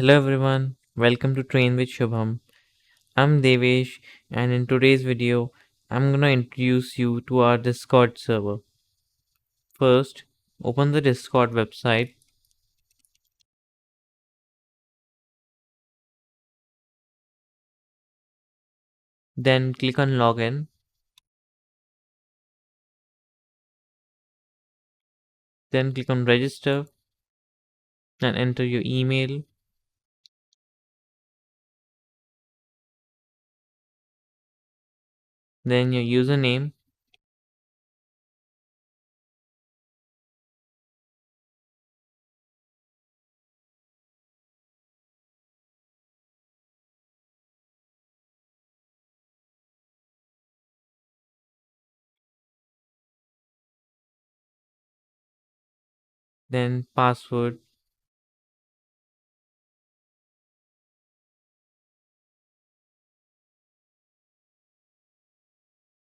Hello everyone, welcome to Train with Shubham. I'm Devesh, and in today's video, I'm gonna introduce you to our Discord server. First, open the Discord website, then click on Login, then click on Register and enter your email, then your username, then password,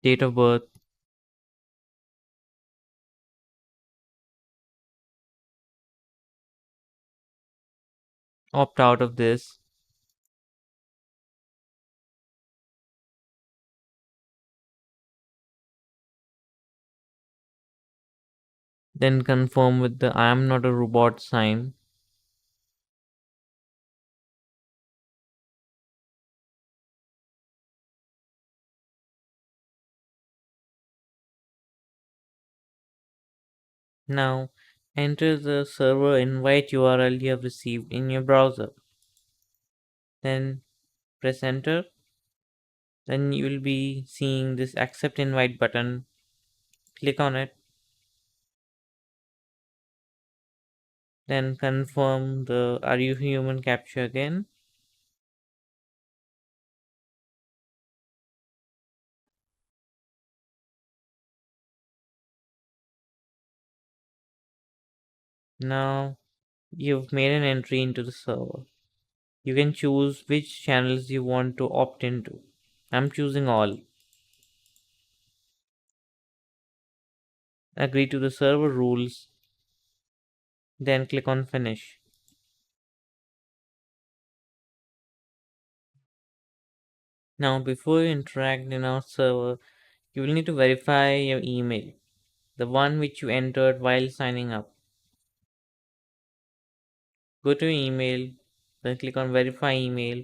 date of birth, opt out of this, then confirm with the I am not a robot sign, Now enter the server invite URL you have received in your browser, then press enter. Then you will be seeing this accept invite button. Click on it, then confirm the are you human captcha again. Now you've made an entry into the server. You can choose which channels you want to opt into. I'm choosing all. Agree to the server rules, then click on finish. Now before you interact in our server, you will need to verify your email, the one which you entered while signing up. Go to your email, then click on verify email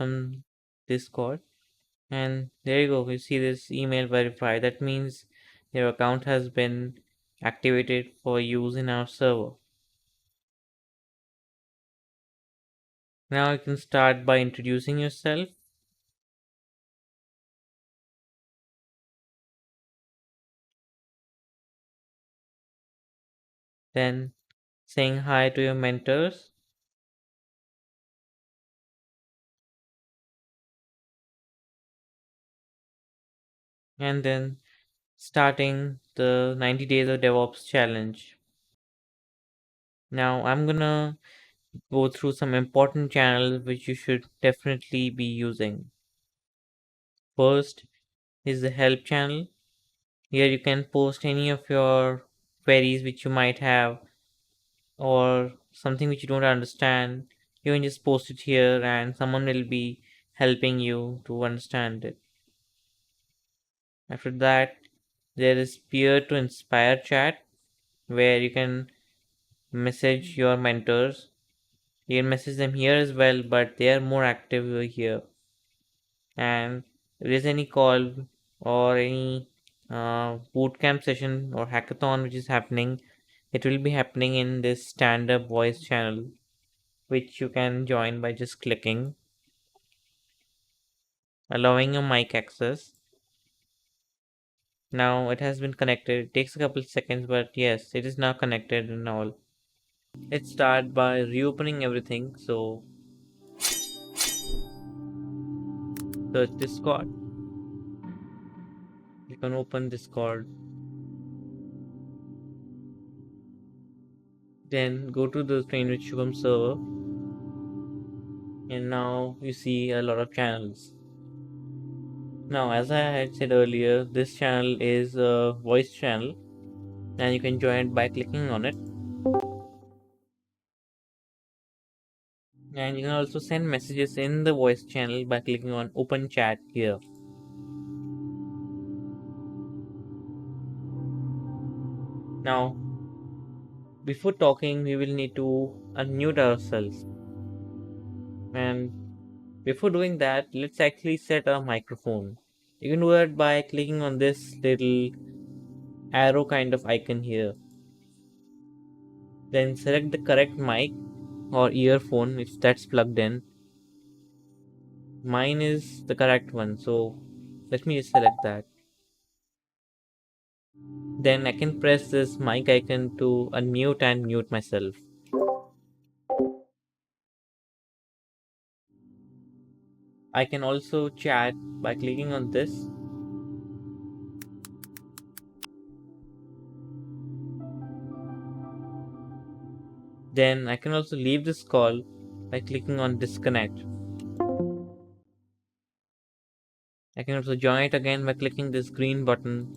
on Discord. And there you go, you see this email verify. That means your account has been activated for use in our server. Now you can start by introducing yourself, then saying hi to your mentors, and then starting the 90 days of DevOps challenge. Now I'm gonna go through some important channels which you should definitely be using. First is the help channel. Here you can post any of your queries which you might have or something which you don't understand. You can just post it here and someone will be helping you to understand it. After that, there is peer to inspire chat where you can message your mentors. You can message them here as well, but they are more active over here. And if there is any call or any bootcamp session or hackathon which is happening, it will be happening in this stand-up voice channel, which you can join by just clicking, allowing your mic access. Now it has been connected. It takes a couple seconds, but yes, it is now connected and all. Let's start by reopening everything. So search Discord. You can open Discord. Then go to the TrainWithShubham server, and now you see a lot of channels. Now, as I had said earlier, this channel is a voice channel, and you can join it by clicking on it. And you can also send messages in the voice channel by clicking on open chat here. Now, before talking, we will need to unmute ourselves. And before doing that, let's actually set our microphone. You can do it by clicking on this little arrow kind of icon here. Then select the correct mic or earphone if that's plugged in. Mine is the correct one, so let me just select that. Then I can press this mic icon to unmute and mute myself. I can also chat by clicking on this. Then I can also leave this call by clicking on disconnect. I can also join it again by clicking this green button.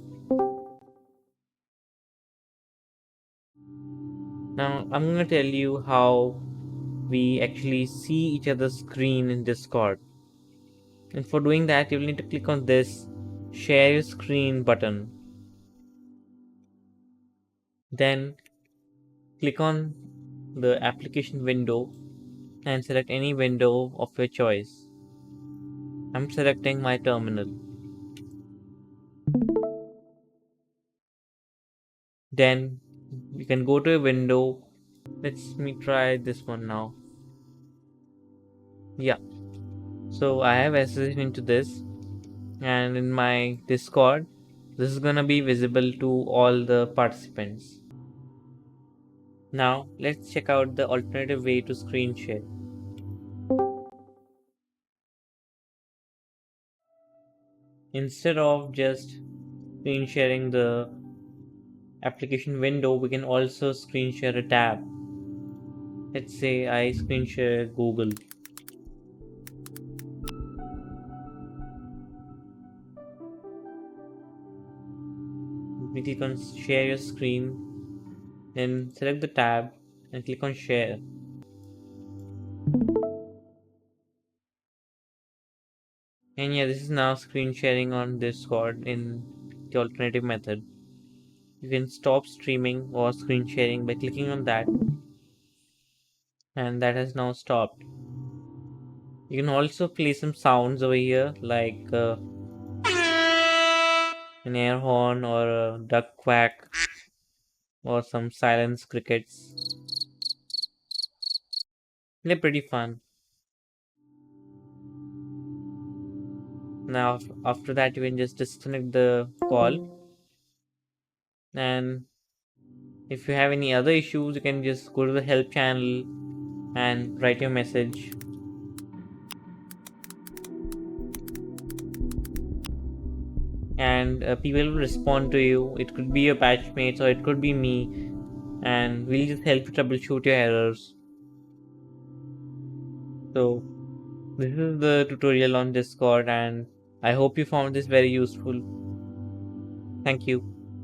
Now I'm going to tell you how we actually see each other's screen in Discord. And for doing that, you will need to click on this share your screen button. Then click on the application window and select any window of your choice. I'm selecting my terminal. Then you can go to a window. Let's me try this one now. Yeah. So I have access into this, and in my Discord, this is gonna be visible to all the participants. Now let's check out the alternative way to screen share. Instead of just screen sharing the application window, we can also screen share a tab. Let's say I screen share Google. We click on share your screen, then select the tab and click on share. And yeah, this is now screen sharing on Discord in the alternative method. You can stop streaming or screen sharing by clicking on that, and that has now stopped. You can also play some sounds over here, like an air horn or a duck quack or some silence crickets. They're pretty fun. Now, after that, you can just disconnect the call, and if you have any other issues, you can just go to the help channel and write your message. And people will respond to you. It could be your batchmates or it could be me, and we'll just help you troubleshoot your errors. So, this is the tutorial on Discord, and I hope you found this very useful. Thank you.